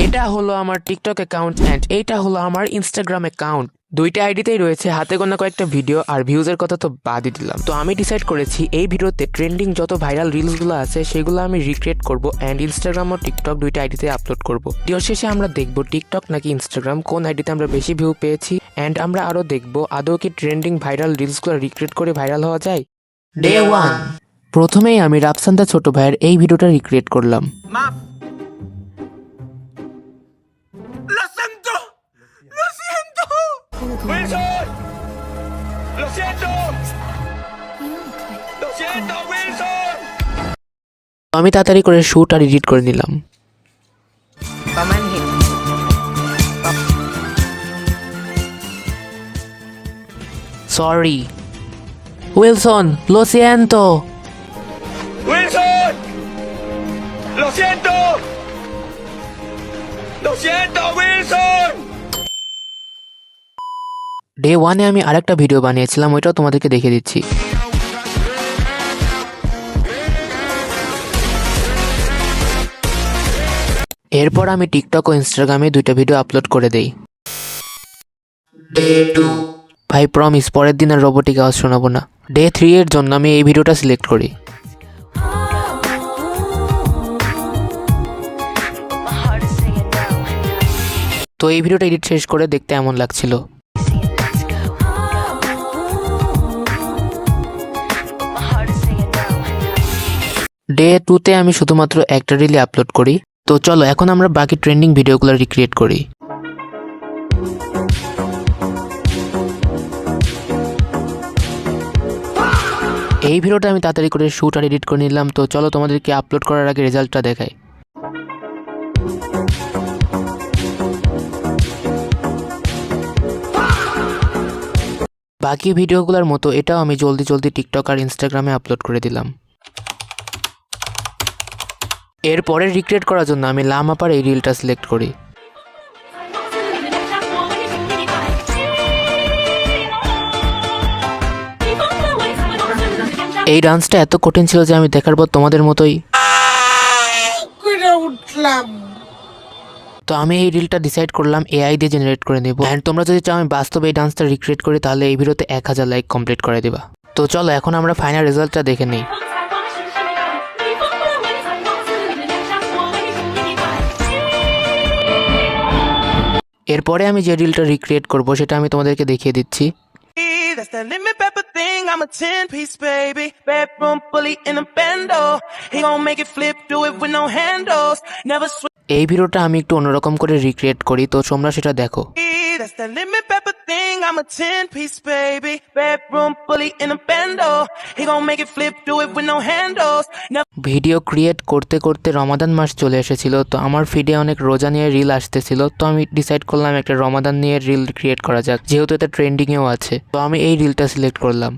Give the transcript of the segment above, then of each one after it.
এটা হলো আমার টিকটক অ্যাকাউন্ট অ্যান্ড এইটা হলো আমার ইনস্টাগ্রাম অ্যাকাউন্ট। দুইটা আইডিতেই রয়েছে হাতে গোনা কয়েকটা ভিডিও, আর ভিউজের কথা তো বাদই দিলাম। তো আমি ডিসাইড করেছি এই ভিডিওতে ট্রেন্ডিং যত ভাইরাল রিলসগুলো আছে সেগুলো আমি রিক্রিয়েট করব অ্যান্ড ইনস্টাগ্রাম ও টিকটক দুইটা আইডিতে আপলোড করব। ভিডিও শেষে আমরা দেখব টিকটক নাকি ইনস্টাগ্রাম কোন আইডিতে আমরা বেশি ভিউ পেয়েছি, অ্যান্ড আমরা আরও দেখব আদৌ কি ট্রেন্ডিং ভাইরাল রিলসগুলো রিক্রিয়েট করে ভাইরাল হওয়া যায়। ডে 1, প্রথমেই আমি রাফসান্দা ছোট ভাইয়ের এই ভিডিওটা রিক্রিয়েট করলাম। আমি তাড়াতাড়ি করে শুট আর এডিট করে নিলাম। সরি উইলসন, লো সিয়েন্তো। Wilson, lo siento, Wilson. Day 1-এ আমি আরেকটা ভিডিও বানিয়েছিলাম, ওইটাও তোমাদেরকে দেখে দিচ্ছি। এরপর আমি টিকটক ও ইনস্টাগ্রামে দুইটা ভিডিও আপলোড করে দেই। ডে 2, ভাই প্রমিস পরের দিন আর রোবোটিক আওয়াজ শোনাবো না। ডে 3 এর জন্য আমি এই ভিডিওটা সিলেক্ট করি। তো এই ভিডিওটা এডিট শেষ করে দেখতে এমন লাগছিল। ডে 2-তে আমি শুধুমাত্র একটা রিলে আপলোড করি। তো চলো এখন আমরা বাকি ট্রেন্ডিং ভিডিওগুলো রিক্রিয়েট করি। এই ভিডিওটা আমি তাড়াতাড়ি করে শুট আর এডিট করে নিলাম। তো চলো তোমাদেরকে আপলোড করার আগে রেজাল্টটা দেখাই। বাকি ভিডিওগুলোর মতো এটাও আমি জলদি জলদি টিকটক আর ইনস্টাগ্রামে আপলোড করে দিলাম। এরপরে রিক্রিয়েট করার জন্য আমি লামাপার এই রিলটা সিলেক্ট করি। এই ডান্সটা এত কঠিন ছিল যে আমি দেখার পর তোমাদের মতোই তো আমি এই রিলটা ডিসাইড করলাম এআই দিয়ে জেনারেট করে নেব। অ্যান্ড তোমরা যদি চাও আমি বাস্তবে এই ডান্সটা রিক্রিয়েট করি তাহলে এই ভিডিওতে 1000 লাইক কমপ্লিট করে দিবা। তো চলো এখন আমরা ফাইনাল রেজাল্টটা দেখে নিই। এরপরে আমি যে রিলটা রিক্রিয়েট করব সেটা আমি তোমাদেরকে দেখিয়ে দিচ্ছি। That's that lemon pepper thing, I'm a 10-piece baby. Bedroom bully in a bando. He gon' make it flip, do it with no handles. Never switch. এই ভিডিওটা আমি একটু অন্যরকম করে রিক্রিয়েট করি, তো তোমরা সেটা দেখো। That's that lemon pepper thing, I'm a 10-piece baby. Bedroom bully in a bando. He gon' make it flip, do it with no handles. Never. Video create করতে করতে রমাদান মাস চলে এসেছিল, তো আমার ফিডে অনেক রোজা নিয়ে রিল আসতেছিল। তো আমি ডিসাইড করলাম একটা রমাদান নিয়ে রিল ক্রিয়েট করা যাক, যেহেতু এটা ট্রেন্ডিংয়েও আছে। তো আমি এই রিলটা সিলেক্ট করলাম।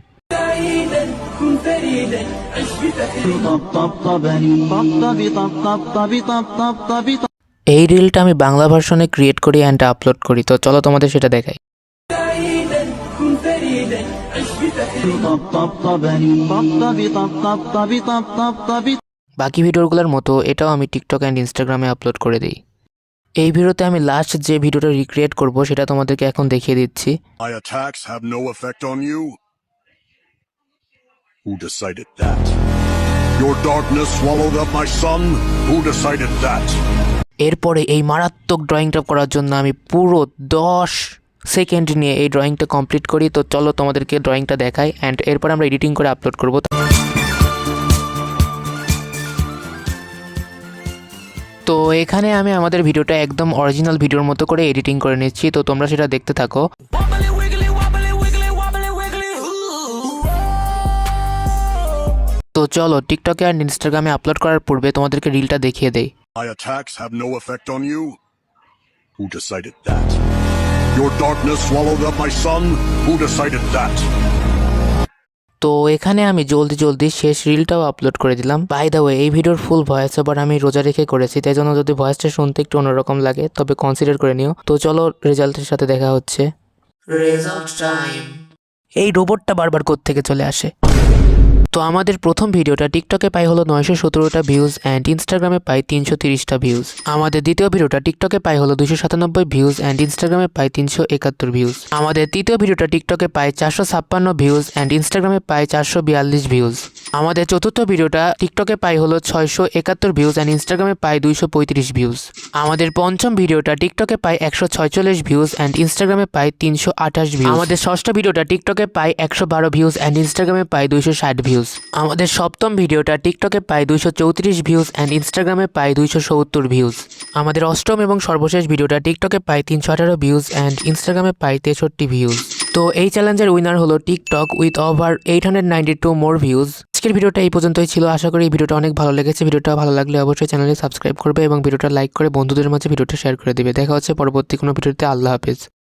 এই রিলটা আমি বাংলা ভার্সনে ক্রিয়েট করি অ্যান্ড আপলোড করি। তো চলো তোমাদের সেটা দেখাই। বাকি ভিডিওগুলোর মতো এটাও আমি টিকটক অ্যান্ড ইনস্টাগ্রামে আপলোড করে দিই। এই ভিডিওতে আমি লাস্ট যে ভিডিওটা রিক্রিয়েট করব সেটা তোমাদেরকে এখন দেখিয়ে দিচ্ছি। My attacks have no effect on you? Who decided that? Your darkness swallowed up my son? Who decided that? এরপরে এই মারাত্মক ড্রয়িংটা করার জন্য আমি পুরো 10 সেকেন্ড নিয়ে এই ড্রয়িংটা কমপ্লিট করি। তো চলো তোমাদেরকে ড্রয়িংটা দেখাই অ্যান্ড এরপর আমরা এডিটিং করে আপলোড করব। তো এখানে আমি আমাদের ভিডিওটা একদম অরিজিনাল ভিডিওর মতো করে এডিটিং করে নিচ্ছি। তো তোমরা সেটা দেখতে থাকো। তো চলো টিকটকে আর ইনস্টাগ্রামে আপলোড করার পূর্বে তোমাদেরকে রিলটা দেখিয়ে দেই। My attacks have no effect on you? Who decided that? Your darkness swallowed up my son? Who decided that? তো এখানে আমি জলদি জলদি শেষ রিলটাও আপলোড করে দিলাম। বাই দ্য ওয়ে এই ভিডিওর ফুল ভয়েস ওভার আমি রোজা রেখে করেছি, তাই জন্য যদি ভয়েসটা শুনতে একটু অন্যরকম লাগে তবে কনসিডার করে নিও। তো চলো রেজাল্টের সাথে দেখা হচ্ছে। Result time. এই রোবটটা বারবার কোত্থেকে চলে আসে। তো আমাদের প্রথম ভিডিওটা টিকটকে পাই হলো 917টা ভিউজ অ্যান্ড ইনস্টাগ্রামে পাই 330টা ভিউজ। আমাদের দ্বিতীয় ভিডিওটা টিকটকে পাই হলো 297 ভিউজ অ্যান্ড ইনস্টাগ্রামে পাই 371 ভিউজ। আমাদের তৃতীয় ভিডিওটা টিকটকে পাই 456 ভিউজ অ্যান্ড ইনস্টাগ্রামে পাই 442 ভিউজ। আমাদের চতুর্থ ভিডিওটা টিকটকে পাই হলো 671 ভিউজ অ্যান্ড ইনস্টাগ্রামে পাই 235 ভিউজ। আমাদের পঞ্চম ভিডিওটা টিকটকে পাই 146 ভিউজ অ্যান্ড ইনস্টাগ্রামে পাই 328 ভিউজ। আমাদের ষষ্ঠ ভিডিওটা টিকটকে পাই 112 ভিউজ অ্যান্ড ইনস্টাগ্রামে পাই 260 ভিউজ। আমাদের সপ্তম ভিডিওটা টিকটকে পাই 234 ভিউজ অ্যান্ড ইনস্টাগ্রামে পাই 270 ভিউজ। আমাদের অষ্টম এবং সর্বশেষ ভিডিওটা টিকটকে পাই 318 ভিউজ অ্যান্ড ইনস্টাগ্রামে পাই 63 ভিউজ। তো এই চ্যালেঞ্জের উইনার হলো TikTok with over 892 more views. আজকের ভিডিওটা এই পর্যন্তই ছিল। আশা করি এই ভিডিওটা অনেক ভালো লেগেছে। ভিডিওটা ভালো লাগলে অবশ্যই চ্যানেলে সাবস্ক্রাইব করবে এবং ভিডিওটা লাইক করে বন্ধুদের মাঝে ভিডিওটা শেয়ার করে দিবে। দেখা হচ্ছে পরবর্তী কোনো ভিডিওতে। আল্লাহ হাফেজ।